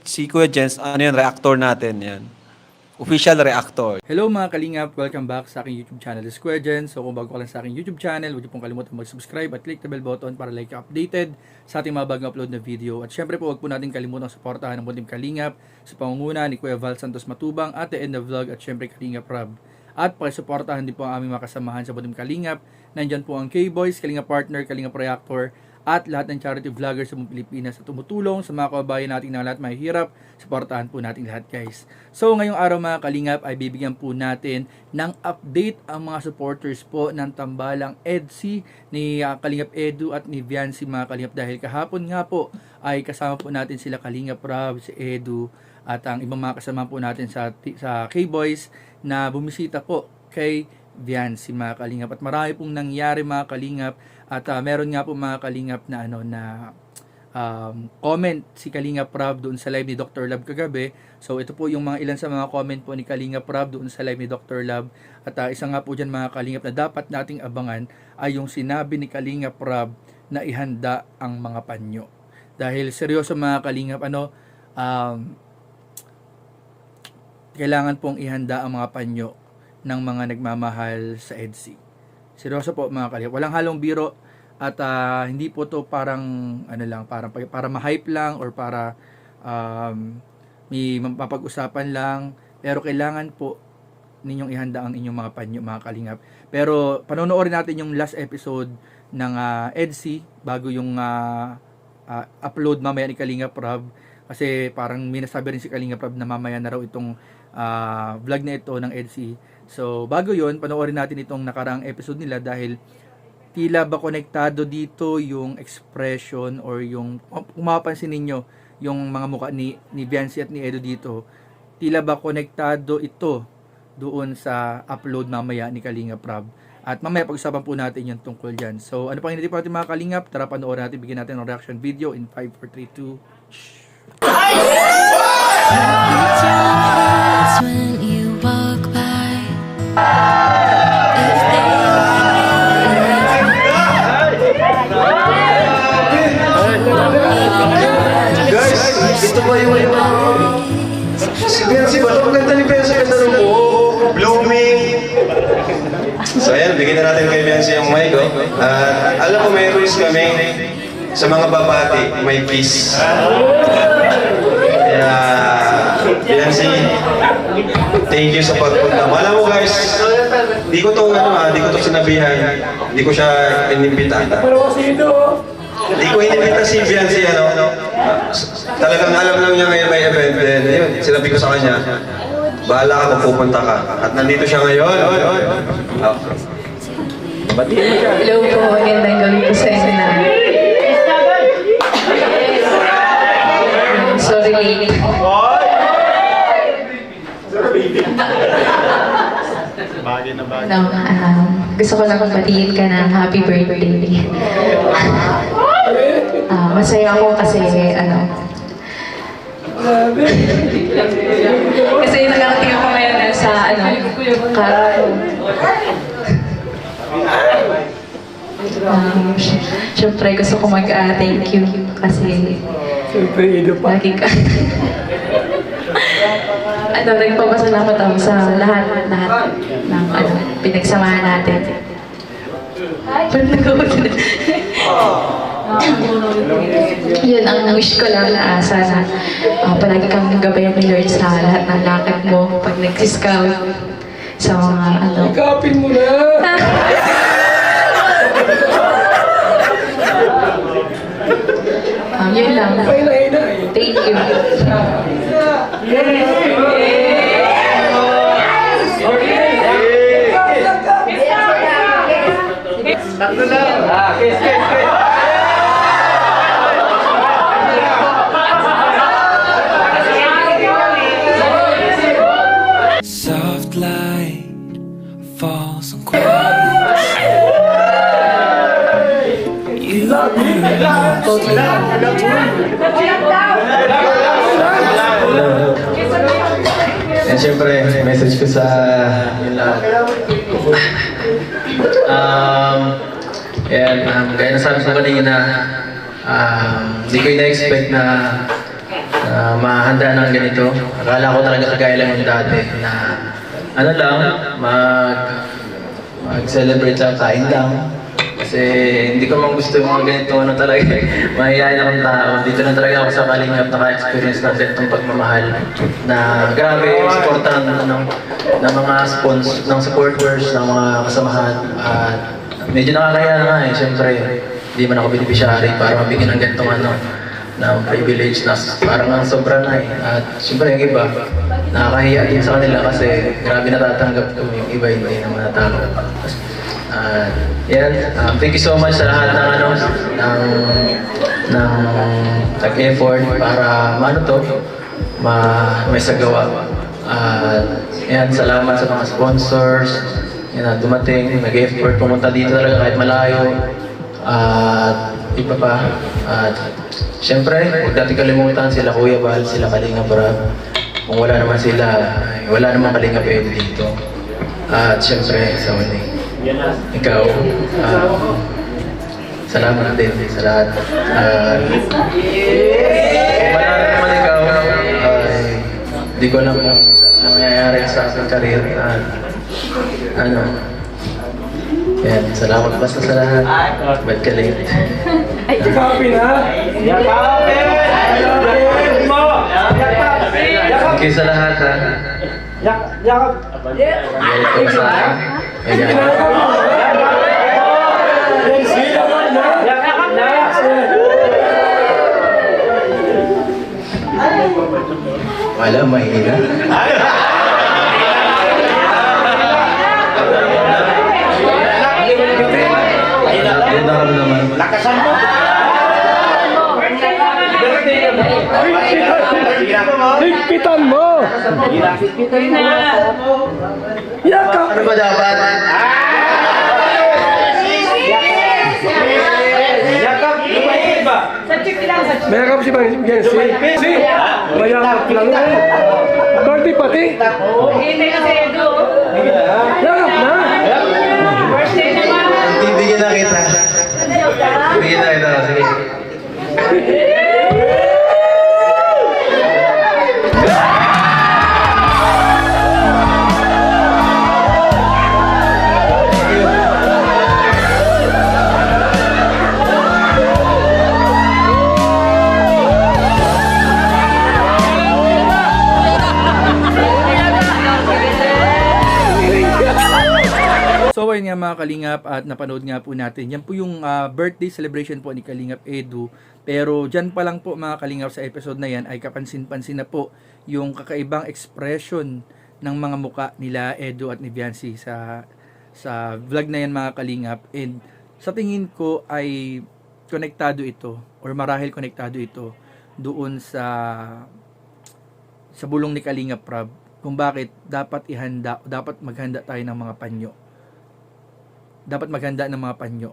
si Kuya Jens, ano yun, reactor natin yan. Official reactor. Hello mga kalingap! Welcome back sa aking YouTube channel, Square Gen. So kung bago ka lang sa aking YouTube channel, huwag niyo pong kalimutan mag-subscribe at click the bell button para like updated sa ating mga bagong upload na video. At syempre po, huwag po natin kalimutan suportahan ng Buntim Kalingap sa pangunguna ni Kuya Val Santos Matubang, Ate Edna Vlog at syempre Kalingap Rob. At pakisuportahan din po ang aming mga kasamahan sa Buntim Kalingap. Nandyan po ang K-Boys, Kalingap Partner, Kalingap Reactor, at lahat ng charity vloggers sa Pilipinas na tumutulong sa mga kababayan natin na lahat mahihirap. Suportahan po natin lahat, guys. So ngayong araw mga kalingap ay bibigyan po natin ng update ang mga supporters po ng tambalang EDC ni Kalingap Edu at ni Viancy mga kalingap, dahil kahapon nga po ay kasama po natin sila Kalingap Rob, si Edu at ang ibang mga kasama po natin sa K-Boys na bumisita po kay Viancy mga kalingap. At marami pong nangyari mga kalingap. At meron nga po mga kalingap na comment si Kalingap Rob doon sa live ni Dr. Love kagabi. So ito po yung mga ilan sa mga comment po ni Kalingap Rob doon sa live ni Dr. Love. At isa nga po dyan mga kalingap na dapat nating abangan ay yung sinabi ni Kalingap Rob na ihanda ang mga panyo. Dahil seryoso mga kalingap, kailangan pong ihanda ang mga panyo ng mga nagmamahal sa EDC. Seryoso po mga kalingap, walang halong biro at hindi po to parang para ma-hype lang or para may mapapag-usapan lang, pero kailangan po ninyong ihanda ang inyong mga panyo mga kalingap. Pero panonoorin natin yung last episode ng EDC bago yung upload mamaya ni Kalingap Rob, kasi parang may nasabi rin si Kalingap Rob na mamaya na raw itong vlog na ito ng EDC. So, bago yon, panoorin natin itong nakaraang episode nila dahil tila ba konektado dito yung expression or yung, kung mapapansin ninyo, yung mga mukha ni Viancy at ni Edu dito, tila ba konektado ito doon sa upload mamaya ni Kalingap Rob. At mamaya pag-usapan po natin yung tungkol dyan. So, ano pang hindi po natin mga kalingap? Tara, panoorin natin, bigyan natin ng reaction video in 5, 4, 3, 2, when you walk by. Guys, ito ba yung si Viancy ba? Ang ganda ni Viancy, ganda ng buhok, blooming. So ayan, bigyan na natin kay Viancy yung mic. Alam ko may rules kami sa mga babati, may kiss. Kaya, Viancy, thank you sa pagpunta. Alam mo guys, di ko to sinabihan, di ko siya inimbita. Di ko inimbita si Viancy, talagang alam lang niya ngayon may event. Then, yun, sinabi ko sa kanya, bahala ka kung pupunta ka. At nandito siya ngayon. Batiin mo siya. Hello po, magandang gabi po sa inyo na. Sorry late. Gusto ko lang batiin ka ng happy birthday. Masaya ako kasi kasi nakarating ako ngayon sa syempre gusto ko mag-thank you kasi lagi ka nagpapasalamat ako sa lahat ng pinagsamahan natin. Ba't nagawag na? Yun ang wish ko lang na sana palagi kang gabayan ni Lord sa lahat ng lakad mo pag nag-scout sa mga Ikapin mo na! yun lang. Thank you. Tatlo lang! Kiss! Soft light falls on quiet. You And syempre, message ko sa yun lang. Gaya na sabi ko kanina, hindi ko ina-expect na mahanda ng ganito. Akala ko talaga kagaya lang yung dati na ano lang, mag-celebrate lang, kain lang. Kasi hindi ko man gusto yung mga ganito ano talaga. Mahihayin akong tao. Dito na talaga ako sa Kalingap naka-experience ng ganitong pagmamahal na grabe yung supportan ng mga supporters, ng mga kasamahan. At medyo nakakaya na nga eh. Siyempre, hindi man ako beneficiary para mabigyan ng ganitong ng privilege na parang ang sobra na eh. At siyempre yung iba, nakakahiya din sa kanila kasi grabe natatanggap ko yung iba hindi naman natanggap. Yan, thank you so much sa lahat ng nag-effort para may sagawa. Yan, salamat sa mga sponsors, yan, dumating, nag-effort, pumunta dito talaga kahit malayo. At iba pa. At siyempre, huwag natin kalimutan sila Kuya Bal, sila Kalingap Rab. Kung wala naman sila, wala naman Kalingap Edu dito. At siyempre, sa muli, ikaw, salamat din sa lahat. Kung wala naman ikaw, hindi ko alam kung nangyayari sa aking karir. Yan, salamat basta sa lahat. Ba't ka late? Thank you sa lahat, ha? Galit ko sa akin. Wala, mahina. Yung naramdaman. Lakasan mo! Higpitan mo! Yakap! Ano ba dapat? Yakap! Mayakap si Jensi. Mayakap lang na. Birthday pati. Yakap na. Bibigyan na kita. Bibigyan na kita. Sige. So ayun nga mga Kalingap, at napanood nga po natin. Yan po yung birthday celebration po ni Kalingap Edu. Pero dyan pa lang po mga Kalingap sa episode na yan ay kapansin-pansin na po yung kakaibang expression ng mga muka nila Edu at ni Viancy sa vlog na yan mga Kalingap. And sa tingin ko ay konektado ito, or marahil konektado ito doon sa bulong ni Kalingap Rab kung bakit dapat maghanda tayo ng mga panyo. Dapat maghanda ng mga panyo.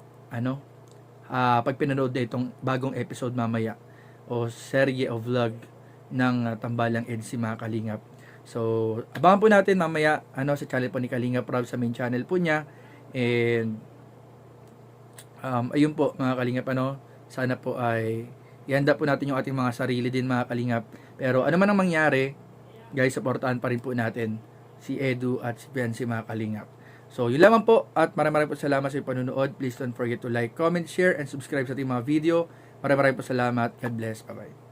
Pag pinanood na itong bagong episode mamaya o serye o vlog ng Tambalang EDC mga Kalingap. So, abangan po natin mamaya sa channel po ni Kalingap Rab, sa main channel po niya. And ayun po mga Kalingap, sana po ay ihanda po natin yung ating mga sarili din mga Kalingap. Pero ano man ang mangyari, guys, supportahan pa rin po natin si Edu at si Viancy mga Kalingap. So, yun lamang po, at maraming po salamat sa panonood. Please don't forget to like, comment, share, and subscribe sa ating mga video. Maraming po salamat. God bless. Bye-bye.